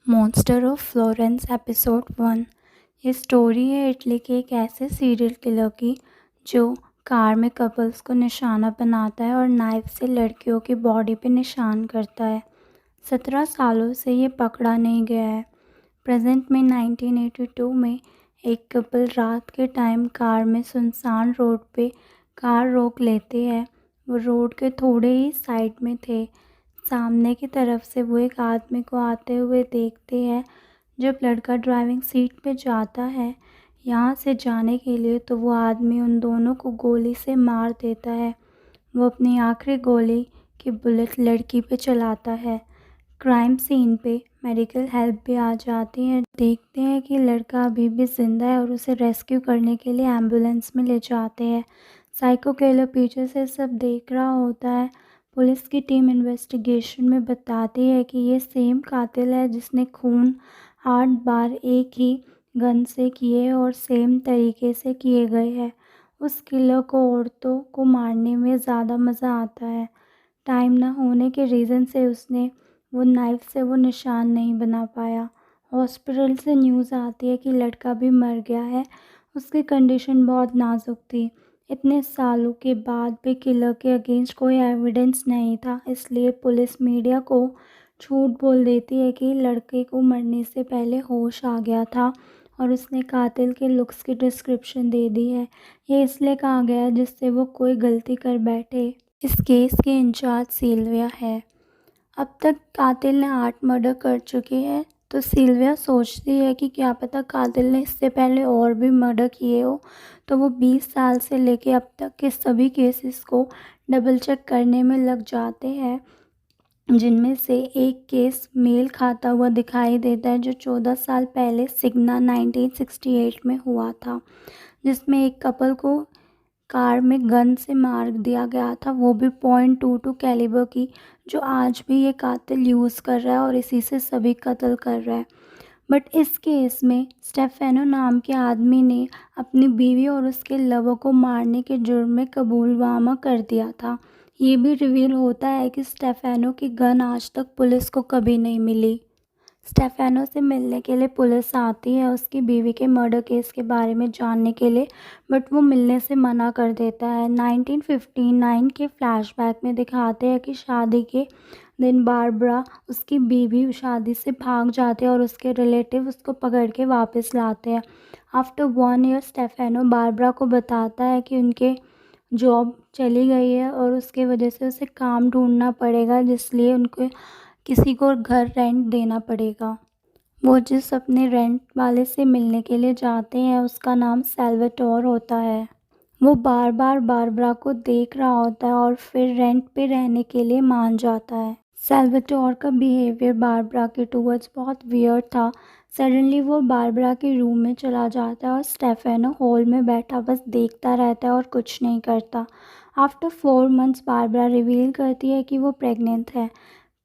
Monster of Florence episode 1। ये story है Italy के एक ऐसे सीरियल किलर की जो कार में कपल्स को निशाना बनाता है और नाइफ से लड़कियों की बॉडी पे निशान करता है। 17 सालों से ये पकड़ा नहीं गया है। प्रेजेंट में 1982 में एक कपल रात के टाइम कार में सुनसान रोड पे कार रोक लेते हैं। वो रोड के थोड़े ही साइड में थे। सामने की तरफ से वो एक आदमी को आते हुए देखते हैं। जब लड़का ड्राइविंग सीट पे जाता है यहाँ से जाने के लिए, तो वो आदमी उन दोनों को गोली से मार देता है। वो अपनी आखिरी गोली की बुलेट लड़की पे चलाता है। क्राइम सीन पे मेडिकल हेल्प भी आ जाती है। देखते हैं कि लड़का अभी भी ज़िंदा है और उसे रेस्क्यू करने के लिए एम्बुलेंस में ले जाते हैं। साइको किलर पीछे से सब देख रहा होता है। पुलिस की टीम इन्वेस्टिगेशन में बताती है कि ये सेम कातिल है जिसने खून 8 बार एक ही गन से किए और सेम तरीके से किए गए हैं। उस किलर को औरतों को मारने में ज़्यादा मज़ा आता है। टाइम ना होने के रीज़न से उसने वो नाइफ से वो निशान नहीं बना पाया। हॉस्पिटल से न्यूज़ आती है कि लड़का भी मर गया है। उसकी कंडीशन बहुत नाजुक थी। इतने सालों के बाद भी किलर के अगेंस्ट कोई एविडेंस नहीं था, इसलिए पुलिस मीडिया को झूठ बोल देती है कि लड़के को मरने से पहले होश आ गया था और उसने कातिल के लुक्स की डिस्क्रिप्शन दे दी है। ये इसलिए कहा गया है जिससे वो कोई गलती कर बैठे। इस केस के इंचार्ज सिल्विया है। अब तक कातिल ने 8 मर्डर कर चुके हैं, तो सिल्विया सोचती है कि क्या पता कातिल ने इससे पहले और भी मर्डर किए हो। तो वो 20 साल से लेके अब तक के सभी केसेस को डबल चेक करने में लग जाते हैं, जिनमें से एक केस मेल खाता हुआ दिखाई देता है जो 14 साल पहले सिग्ना 1968 में हुआ था, जिसमें एक कपल को कार में गन से मार दिया गया था, वो भी .22 कैलिबर की, जो आज भी ये कातिल यूज़ कर रहा है और इसी से सभी कत्ल कर रहा है। बट इस केस में स्टेफेनो नाम के आदमी ने अपनी बीवी और उसके लवर को मारने के जुर्म में कबूलनामा कर दिया था। ये भी रिवील होता है कि स्टेफेनो की गन आज तक पुलिस को कभी नहीं मिली। स्टेफेनो से मिलने के लिए पुलिस आती है उसकी बीवी के मर्डर केस के बारे में जानने के लिए, बट वो मिलने से मना कर देता है। 1959 के फ्लैशबैक में दिखाते हैं कि शादी के दिन बारबरा, उसकी बीवी, शादी से भाग जाते हैं और उसके रिलेटिव उसको पकड़ के वापस लाते हैं। आफ्टर 1 ईयर स्टेफेनो बारबरा को बताता है कि उनके जॉब चली गई है और उसके वजह से उसे काम ढूंढना पड़ेगा, जिसलिए उनको किसी को घर रेंट देना पड़ेगा। वो जिस अपने रेंट वाले से मिलने के लिए जाते हैं उसका नाम सैल्वाटोर होता है। वो बार बार बारबरा को देख रहा होता है और फिर रेंट पे रहने के लिए मान जाता है। सैल्वाटोर का बिहेवियर बारबरा के टूवर्ड्स बहुत वियर्ड था। सडनली वो बारबरा के रूम में चला जाता है और स्टेफेनो हॉल में बैठा बस देखता रहता है और कुछ नहीं करता। आफ्टर 4 मंथ्स बारबरा रिवील करती है कि वो प्रेग्नेंट है।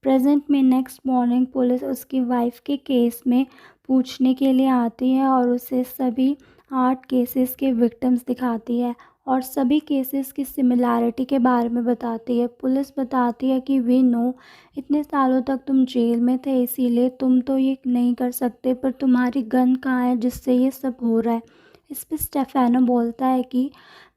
प्रेजेंट में नेक्स्ट मॉर्निंग पुलिस उसकी वाइफ के केस में पूछने के लिए आती है और उसे सभी 8 केसेस के विक्टिम्स दिखाती है और सभी केसेस की सिमिलैरिटी के बारे में बताती है। पुलिस बताती है कि वी नो, इतने सालों तक तुम जेल में थे इसीलिए तुम तो ये नहीं कर सकते, पर तुम्हारी गन कहाँ है जिससे ये सब हो रहा है। इस पर स्टेफेनो बोलता है कि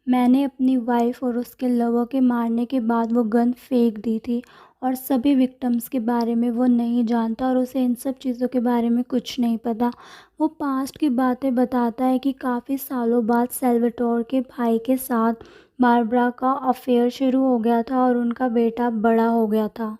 मैंने अपनी वाइफ और उसके लवर के मारने के बाद वो गन फेंक दी थी और सभी विक्टिम्स के बारे में वो नहीं जानता और उसे इन सब चीज़ों के बारे में कुछ नहीं पता। वो पास्ट की बातें बताता है कि काफ़ी सालों बाद सैल्वाटोर के भाई के साथ बारबरा का अफेयर शुरू हो गया था और उनका बेटा बड़ा हो गया था।